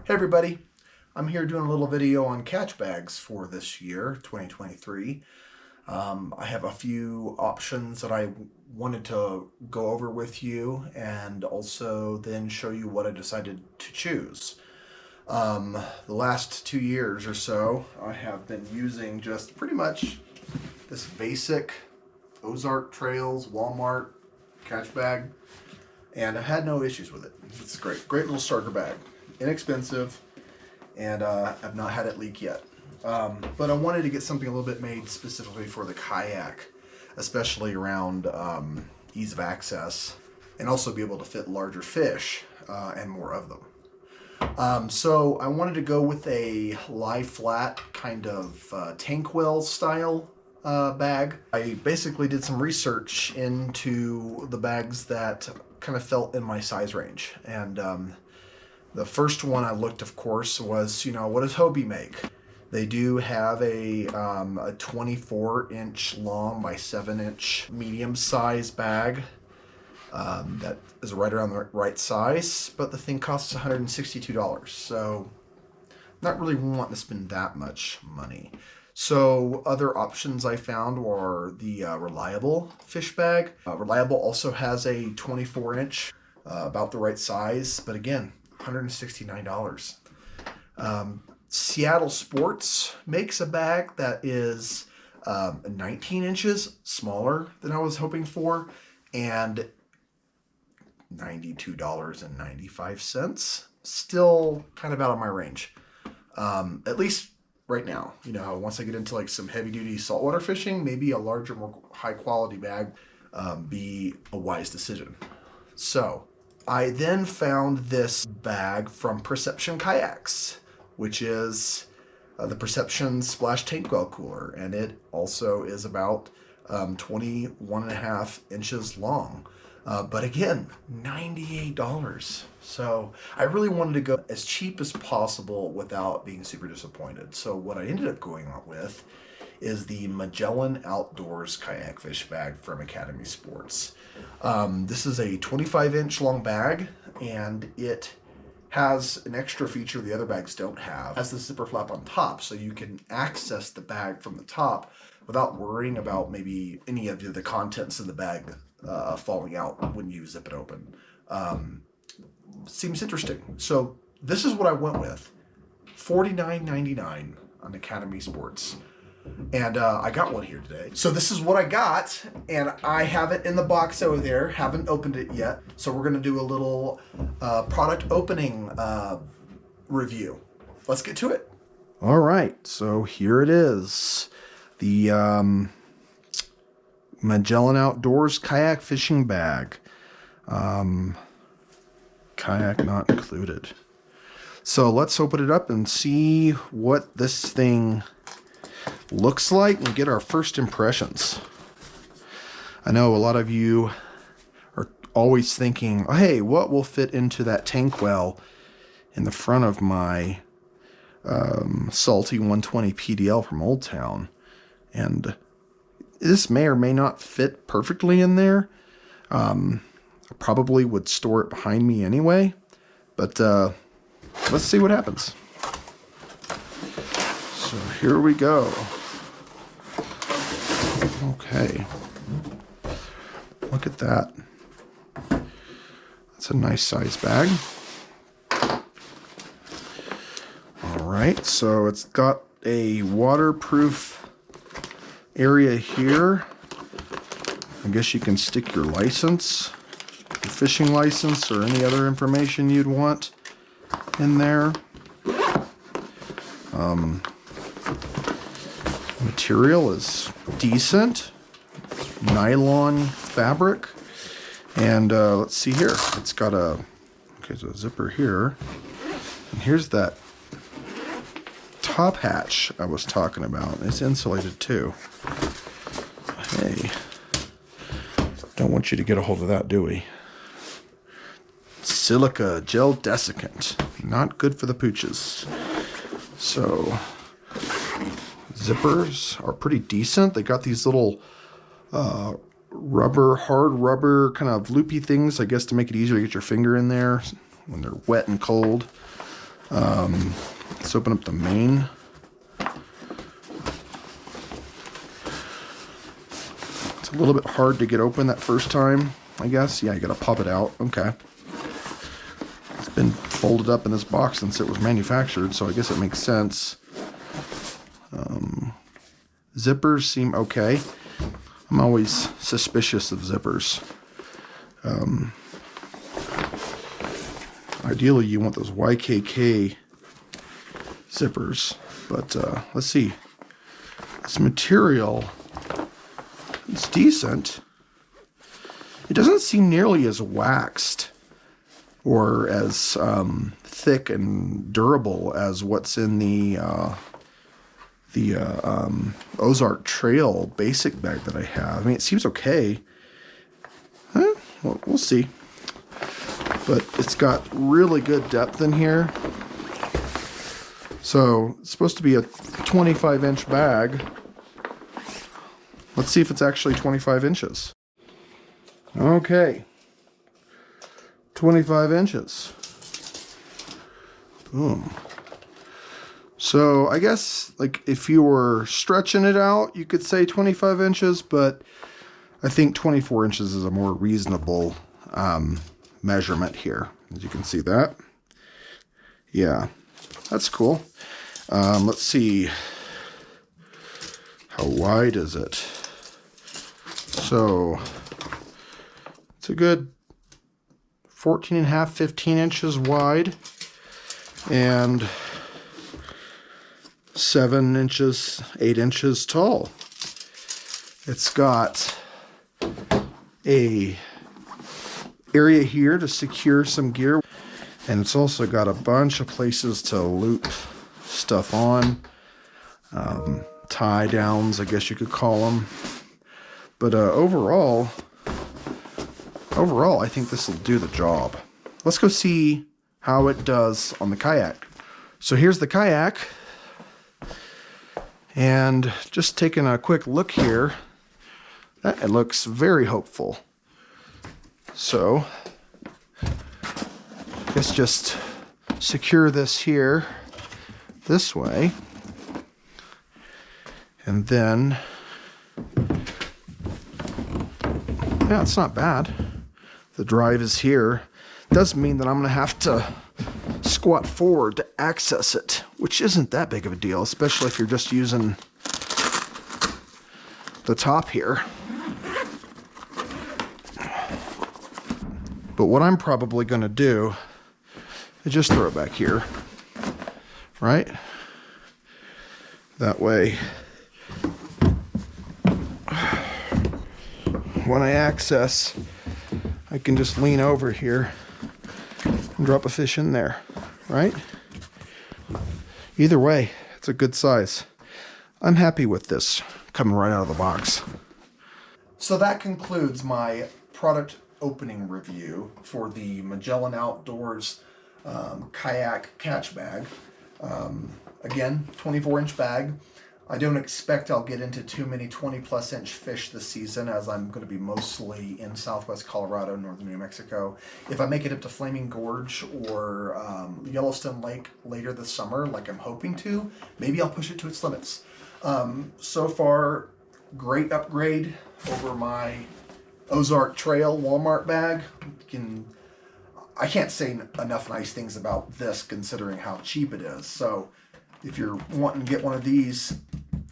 Hey everybody, I'm here doing a little video on catch bags for this year, 2023. I have a few options that I wanted to go over with you and also then show you what I decided to choose. The last 2 years or so, I have been using just pretty much this basic Ozark Trails Walmart catch bag, and I've had no issues with it. It's great little starter bag. Inexpensive, and I've not had it leak yet. But I wanted to get something a little bit made specifically for the kayak, especially around ease of access, and also be able to fit larger fish and more of them. So I wanted to go with a lie flat kind of tank well style bag. I basically did some research into the bags that kind of felt in my size range, and the first one I looked, of course, was, what does Hobie make? They do have a 24-inch long by 7-inch medium size bag that is right around the right size, but the thing costs $162, so not really wanting to spend that much money. So other options I found were the Reliable fish bag. Reliable also has a 24-inch, about the right size, but again, $169. Seattle Sports makes a bag that is 19 inches smaller than I was hoping for, and $92.95. Still kind of out of my range, at least right now. Once I get into like some heavy duty saltwater fishing, maybe a larger, more high quality bag be a wise decision. So I then found this bag from Perception Kayaks, which is the Perception Splash Tank Well Cooler, and it also is about 21.5 inches long. But again, $98. So I really wanted to go as cheap as possible without being super disappointed. So what I ended up going on with is the Magellan Outdoors kayak fish bag from Academy Sports. This is a 25-inch long bag, and it has an extra feature the other bags don't have. It has the zipper flap on top, so you can access the bag from the top without worrying about maybe any of the contents in the bag falling out when you zip it open. Seems interesting. So this is what I went with. $49.99 on Academy Sports. And I got one here today. So this is what I got, and I have it in the box over there. Haven't opened it yet. So we're gonna do a little product opening review. Let's get to it. All right, so here it is. The Magellan Outdoors kayak fishing bag. Kayak not included. So let's open it up and see what this thing looks like and get our first impressions. I know a lot of you are always thinking, hey, what will fit into that tank well in the front of my Salty 120 PDL from Old Town? And this may or may not fit perfectly in there. I probably would store it behind me anyway, but let's see what happens. So here we go. Okay. Look at that. That's a nice size bag. All right, so it's got a waterproof area here. I guess you can stick your license, your fishing license, or any other information you'd want in there. Material is decent, nylon fabric, and let's see here. It's got a zipper here, and here's that top hatch I was talking about. It's insulated too. Hey, don't want you to get a hold of that, do we? Silica gel desiccant, not good for the pooches. So zippers are pretty decent. They got these little hard rubber kind of loopy things, I guess, to make it easier to get your finger in there when they're wet and cold. Let's open up the main. It's a little bit hard to get open that first time, I guess. Yeah, you gotta pop it out. Okay. It's been folded up in this box since it was manufactured, so I guess it makes sense. Zippers seem okay. I'm always suspicious of zippers. Ideally, you want those YKK zippers, but let's see. This material, it's decent. It doesn't seem nearly as waxed or as thick and durable as what's in the Ozark Trail basic bag that I have. I mean, it seems okay. Well, we'll see. But it's got really good depth in here. So it's supposed to be a 25-inch bag. Let's see if it's actually 25 inches. Okay. 25 inches. Boom. So I guess like if you were stretching it out, you could say 25 inches, but I think 24 inches is a more reasonable measurement here. As you can see that. Yeah, that's cool. Let's see. How wide is it? So it's a good 14.5, 15 inches wide and 7 inches, 8 inches tall. It's got a area here to secure some gear, and it's also got a bunch of places to loop stuff on, tie downs, I guess you could call them. But overall, I think this will do the job. Let's go see how it does on the kayak. So here's the kayak. And just taking a quick look here, it looks very hopeful. So, let's just secure this here, this way. And then, yeah, it's not bad. The drive is here. Does mean that I'm gonna have to squat forward to access it, which isn't that big of a deal, especially if you're just using the top here. But what I'm probably going to do is just throw it back here, right? That way, when I access, I can just lean over here and drop a fish in there, right? Either way, it's a good size. I'm happy with this coming right out of the box. So that concludes my product opening review for the Magellan Outdoors kayak catch bag. Again, 24-inch bag. I don't expect I'll get into too many 20-plus inch fish this season, as I'm going to be mostly in southwest Colorado, northern New Mexico. If I make it up to Flaming Gorge or Yellowstone Lake later this summer, like I'm hoping to, maybe I'll push it to its limits. So far, great upgrade over my Ozark Trail Walmart bag. I can't say enough nice things about this considering how cheap it is. So if you're wanting to get one of these,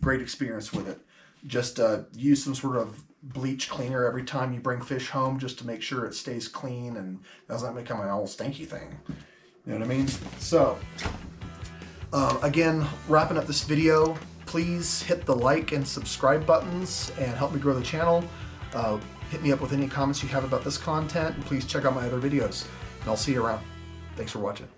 great experience with it. Just use some sort of bleach cleaner every time you bring fish home, just to make sure it stays clean and doesn't become an old stinky thing. You know what I mean? So again, wrapping up this video, please hit the like and subscribe buttons and help me grow the channel. Hit me up with any comments you have about this content, and please check out my other videos. And I'll see you around. Thanks for watching.